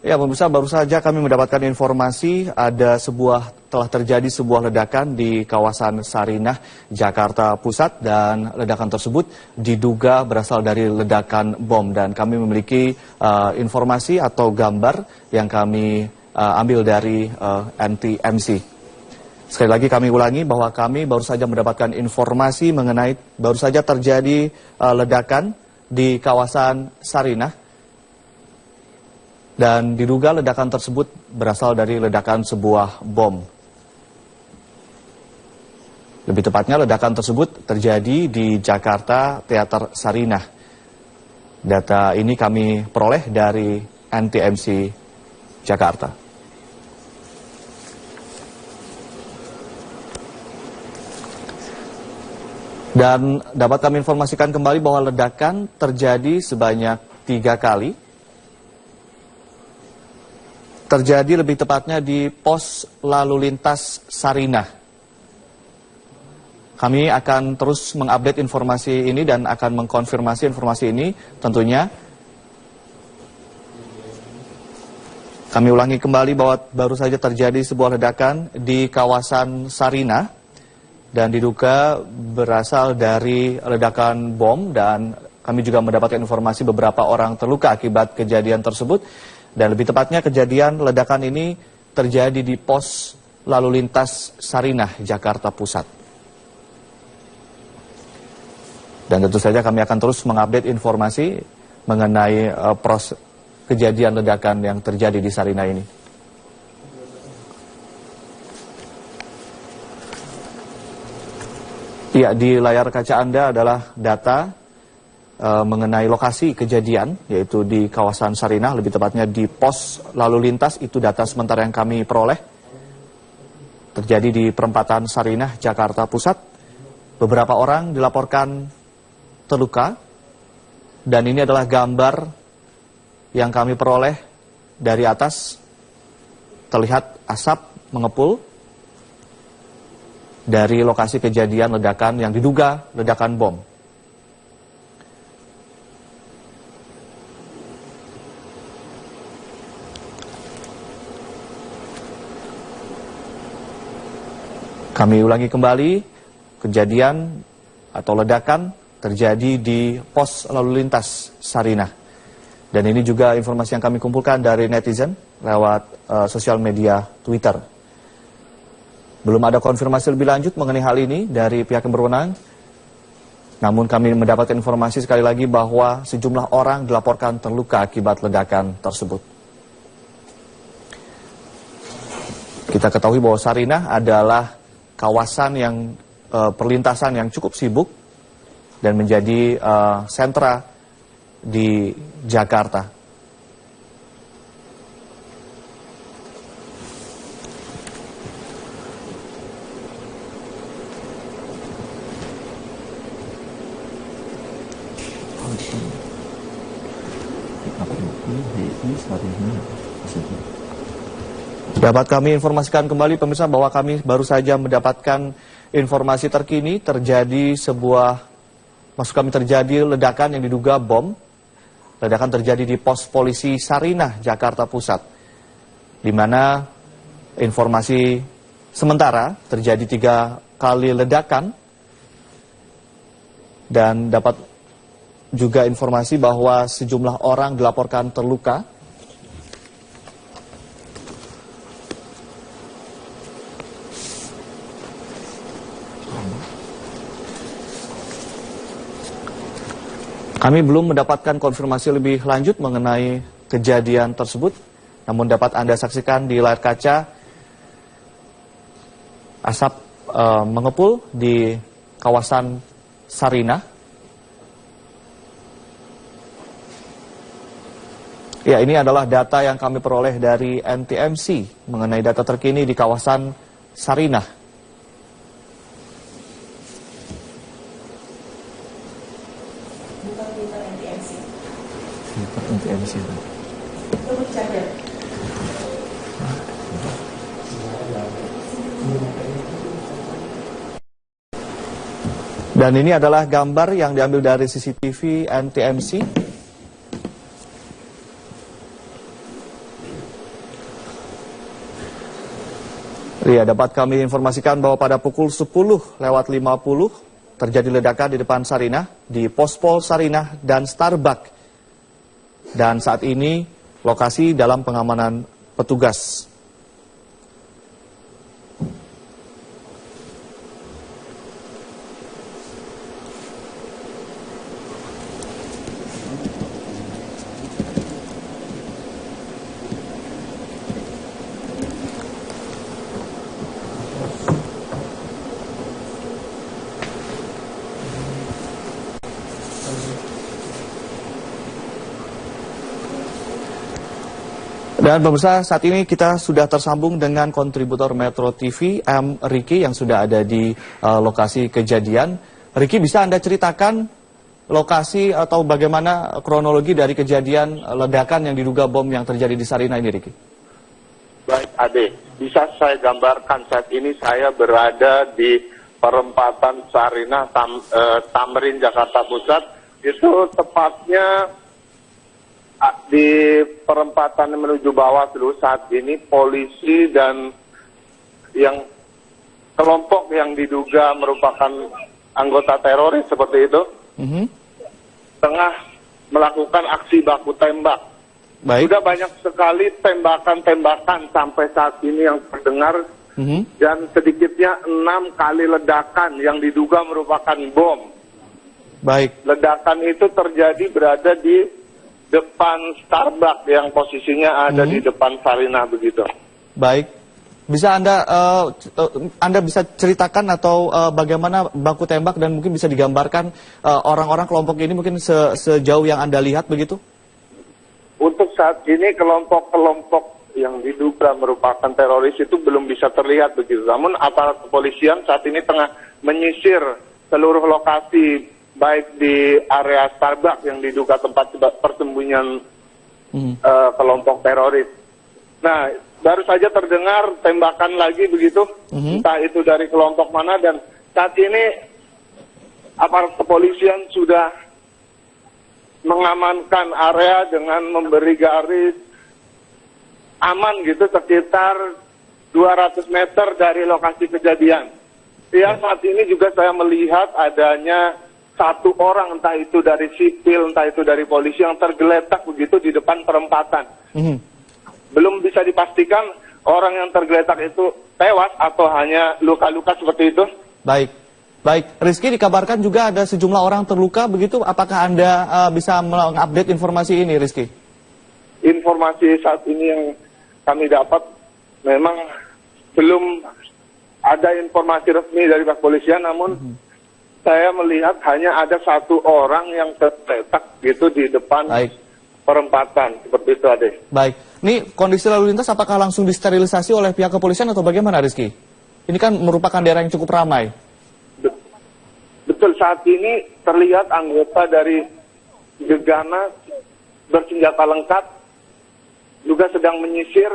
Ya, pemirsa, baru saja kami mendapatkan informasi telah terjadi sebuah ledakan di kawasan Sarinah, Jakarta Pusat, dan ledakan tersebut diduga berasal dari ledakan bom. Dan kami memiliki informasi atau gambar yang kami ambil dari NTMC. Sekali lagi kami ulangi bahwa kami baru saja mendapatkan informasi mengenai baru saja terjadi ledakan di kawasan Sarinah. Dan diduga ledakan tersebut berasal dari ledakan sebuah bom. Lebih tepatnya ledakan tersebut terjadi di Jakarta Teater Sarinah. Data ini kami peroleh dari NTMC Jakarta. Dan dapat kami informasikan kembali bahwa ledakan terjadi sebanyak 3 kali. Terjadi lebih tepatnya di pos lalu lintas Sarinah. Kami akan terus mengupdate informasi ini dan akan mengkonfirmasi informasi ini tentunya. Kami ulangi kembali bahwa baru saja terjadi sebuah ledakan di kawasan Sarinah dan diduga berasal dari ledakan bom, dan kami juga mendapatkan informasi beberapa orang terluka akibat kejadian tersebut. Dan lebih tepatnya kejadian ledakan ini terjadi di pos lalu lintas Sarinah, Jakarta Pusat. Dan tentu saja kami akan terus mengupdate informasi mengenai kejadian ledakan yang terjadi di Sarinah ini. Ya, di layar kaca Anda adalah data mengenai lokasi kejadian, yaitu di kawasan Sarinah, lebih tepatnya di pos lalu lintas. Itu data sementara yang kami peroleh. Terjadi di perempatan Sarinah, Jakarta Pusat. Beberapa orang dilaporkan terluka, dan ini adalah gambar yang kami peroleh dari atas. Terlihat asap mengepul dari lokasi kejadian ledakan yang diduga ledakan bom. Kami ulangi kembali, kejadian atau ledakan terjadi di pos lalu lintas Sarinah. Dan ini juga informasi yang kami kumpulkan dari netizen lewat sosial media Twitter. Belum ada konfirmasi lebih lanjut mengenai hal ini dari pihak yang berwenang. Namun kami mendapatkan informasi sekali lagi bahwa sejumlah orang dilaporkan terluka akibat ledakan tersebut. Kita ketahui bahwa Sarinah adalah kawasan yang perlintasan yang cukup sibuk dan menjadi sentra di Jakarta. Dapat kami informasikan kembali pemirsa bahwa kami baru saja mendapatkan informasi terkini terjadi ledakan yang diduga bom. Ledakan terjadi di pos polisi Sarinah, Jakarta Pusat, di mana informasi sementara terjadi 3 kali ledakan, dan dapat juga informasi bahwa sejumlah orang dilaporkan terluka. Kami belum mendapatkan konfirmasi lebih lanjut mengenai kejadian tersebut, namun dapat Anda saksikan di layar kaca asap mengepul di kawasan Sarinah. Ya, ini adalah data yang kami peroleh dari NTMC mengenai data terkini di kawasan Sarinah. NTMC. Dan ini adalah gambar yang diambil dari CCTV NTMC. Ya, dapat kami informasikan bahwa pada pukul 10:50 terjadi ledakan di depan Sarinah, di Pospol Sarinah dan Starbucks. Dan saat ini lokasi dalam pengamanan petugas. Dan pemirsa, saat ini kita sudah tersambung dengan kontributor Metro TV, M. Riki, yang sudah ada di lokasi kejadian. Riki, bisa Anda ceritakan lokasi atau bagaimana kronologi dari kejadian ledakan yang diduga bom yang terjadi di Sarinah ini, Riki? Baik, Ade. Bisa saya gambarkan saat ini saya berada di perempatan Sarinah, Tamrin, Jakarta Pusat. Itu tepatnya di perempatan menuju Bawaslu. Saat ini polisi dan yang kelompok yang diduga merupakan anggota teroris seperti itu tengah melakukan aksi baku tembak. Baik. Sudah banyak sekali tembakan-tembakan sampai saat ini yang terdengar dan sedikitnya 6 kali ledakan yang diduga merupakan bom. Baik. Ledakan itu terjadi berada di depan Starbucks yang posisinya ada di depan Sarinah begitu. Baik. Bisa Anda bisa ceritakan atau bagaimana baku tembak dan mungkin bisa digambarkan orang-orang kelompok ini mungkin sejauh yang Anda lihat begitu? Untuk saat ini kelompok-kelompok yang diduga merupakan teroris itu belum bisa terlihat begitu. Namun aparat kepolisian saat ini tengah menyisir seluruh lokasi baik di area Starbucks yang diduga tempat persembunyian kelompok teroris. Nah, baru saja terdengar tembakan lagi begitu, entah itu dari kelompok mana, dan saat ini aparat kepolisian sudah mengamankan area dengan memberi garis aman gitu sekitar 200 meter dari lokasi kejadian. Ya, saat ini juga saya melihat adanya satu orang, entah itu dari sipil, entah itu dari polisi, yang tergeletak begitu di depan perempatan. Belum bisa dipastikan orang yang tergeletak itu tewas atau hanya luka-luka seperti itu. Baik. Baik, Rizky, dikabarkan juga ada sejumlah orang terluka begitu. Apakah Anda bisa mengupdate informasi ini, Rizky? Informasi saat ini yang kami dapat memang belum ada informasi resmi dari kepolisian, namun saya melihat hanya ada satu orang yang tergeletak gitu di depan perempatan, seperti itu, Ade. Baik, ini kondisi lalu lintas apakah langsung disterilisasi oleh pihak kepolisian atau bagaimana, Rizky? Ini kan merupakan daerah yang cukup ramai. Betul, saat ini terlihat anggota dari Gegana bersenjata lengkap juga sedang menyisir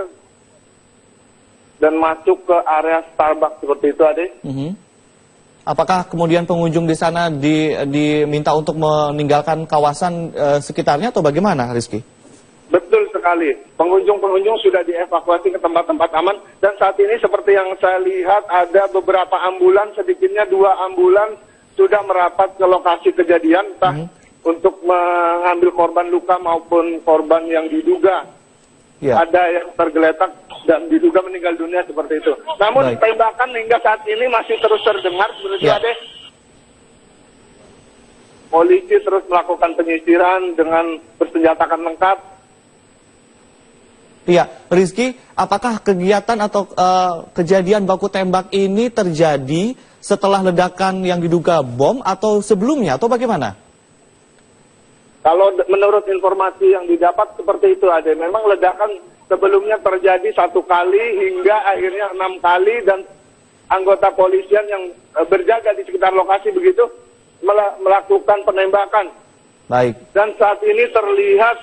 dan masuk ke area Starbucks seperti itu, Ade. Apakah kemudian pengunjung di sana diminta untuk meninggalkan kawasan sekitarnya atau bagaimana, Rizky? Betul sekali. Pengunjung-pengunjung sudah dievakuasi ke tempat-tempat aman, dan saat ini seperti yang saya lihat ada beberapa ambulans, sedikitnya 2 ambulans sudah merapat ke lokasi kejadian, entah untuk mengambil korban luka maupun korban yang diduga ada yang tergeletak dan diduga meninggal dunia seperti itu. Namun tembakan hingga saat ini masih terus terdengar seperti itu, Ade. Polisi terus melakukan penyisiran dengan bersenjatakan lengkap. Iya, Rizky, apakah kegiatan atau kejadian baku tembak ini terjadi setelah ledakan yang diduga bom atau sebelumnya atau bagaimana? Kalau menurut informasi yang didapat seperti itu, Ade. Memang ledakan sebelumnya terjadi 1 kali hingga akhirnya 6 kali, dan anggota polisian yang berjaga di sekitar lokasi begitu melakukan penembakan. Baik. Dan saat ini terlihat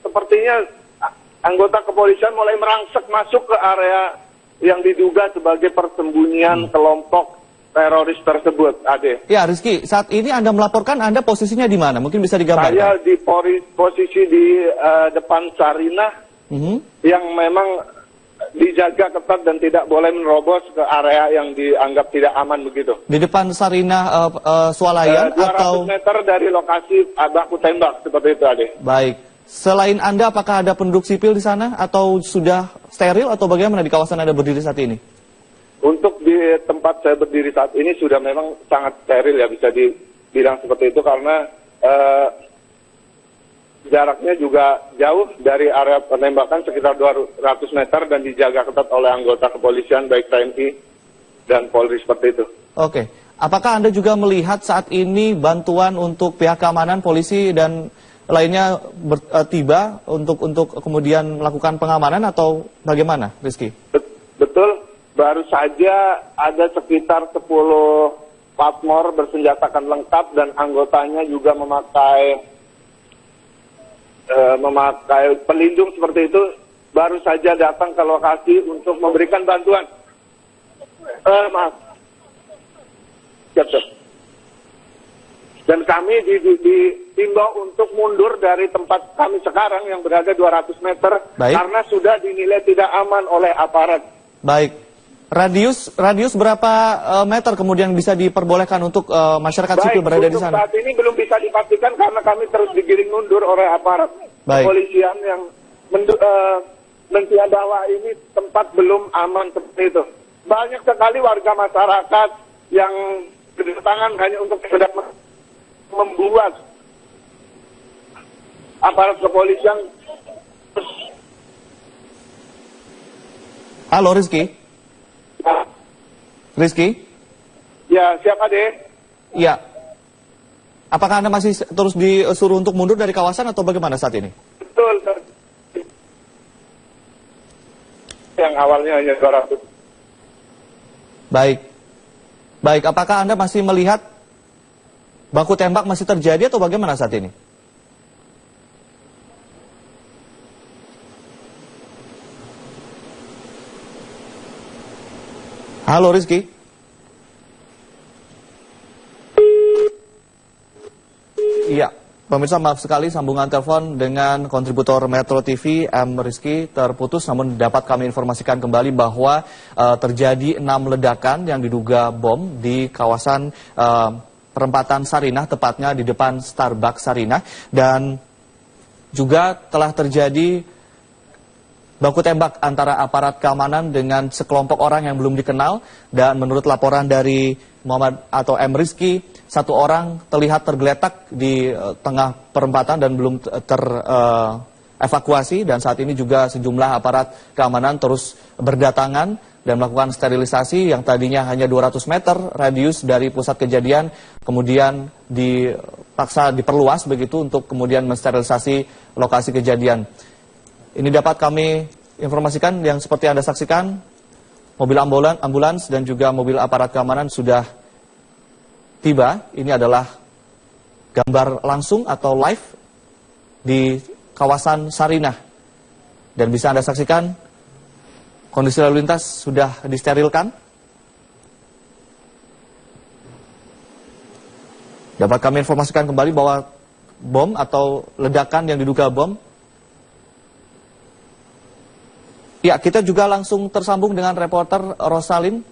sepertinya anggota kepolisian mulai merangsek masuk ke area yang diduga sebagai persembunyian kelompok teroris tersebut, Ade. Ya, Rizky, saat ini Anda melaporkan, Anda posisinya di mana? Mungkin bisa digambarkan. Saya di posisi di depan Sarinah, yang memang dijaga ketat dan tidak boleh menerobos ke area yang dianggap tidak aman begitu. Di depan Sarinah Swalayan 200 atau meter dari lokasi baku tembak seperti itu, Ade. baik. Selain Anda, apakah ada penduduk sipil di sana atau sudah steril atau bagaimana di kawasan Anda berdiri saat ini? Untuk di tempat saya berdiri saat ini sudah memang sangat steril ya, bisa dibilang seperti itu karena jaraknya juga jauh dari area penembakan sekitar 200 meter dan dijaga ketat oleh anggota kepolisian baik TNI dan Polri seperti itu. Oke. Apakah Anda juga melihat saat ini bantuan untuk pihak keamanan, polisi dan lainnya tiba untuk kemudian melakukan pengamanan atau bagaimana, Rizky? Betul, baru saja ada sekitar 10 patmor bersenjatakan lengkap dan anggotanya juga memakai pelindung seperti itu, baru saja datang ke lokasi untuk memberikan bantuan. Maaf. Dan kami diimbau untuk mundur dari tempat kami sekarang yang berada 200 meter. Baik. Karena sudah dinilai tidak aman oleh aparat. Baik. Radius berapa meter kemudian bisa diperbolehkan untuk masyarakat sipil berada di sana? Saat ini belum bisa dipastikan karena kami terus digiring mundur oleh aparat kepolisian yang mentiadakan bahwa ini tempat belum aman seperti itu. Banyak sekali warga masyarakat yang berdatangan hanya untuk sekedar membuat aparat kepolisian. Halo Rizky. Rizky? Ya, siapa deh? Iya. Apakah Anda masih terus disuruh untuk mundur dari kawasan atau bagaimana saat ini? Betul. Yang awalnya hanya 200. Baik. Baik, apakah Anda masih melihat baku tembak masih terjadi atau bagaimana saat ini? Halo Rizky. Iya, pemirsa maaf sekali sambungan telepon dengan kontributor Metro TV M. Rizky terputus, namun dapat kami informasikan kembali bahwa terjadi 6 ledakan yang diduga bom di kawasan perempatan Sarinah, tepatnya di depan Starbucks Sarinah, dan juga telah terjadi baku tembak antara aparat keamanan dengan sekelompok orang yang belum dikenal, dan menurut laporan dari Muhammad atau M. Rizky, satu orang terlihat tergeletak di tengah perempatan dan belum terevakuasi, dan saat ini juga sejumlah aparat keamanan terus berdatangan dan melakukan sterilisasi yang tadinya hanya 200 meter radius dari pusat kejadian, kemudian dipaksa diperluas begitu untuk kemudian mensterilisasi lokasi kejadian. Ini dapat kami informasikan yang seperti Anda saksikan, mobil ambulans dan juga mobil aparat keamanan sudah tiba. Ini adalah gambar langsung atau live di kawasan Sarinah. Dan bisa Anda saksikan, kondisi lalu lintas sudah disterilkan. Dapat kami informasikan kembali bahwa bom atau ledakan yang diduga bom. Ya, kita juga langsung tersambung dengan reporter Rosalin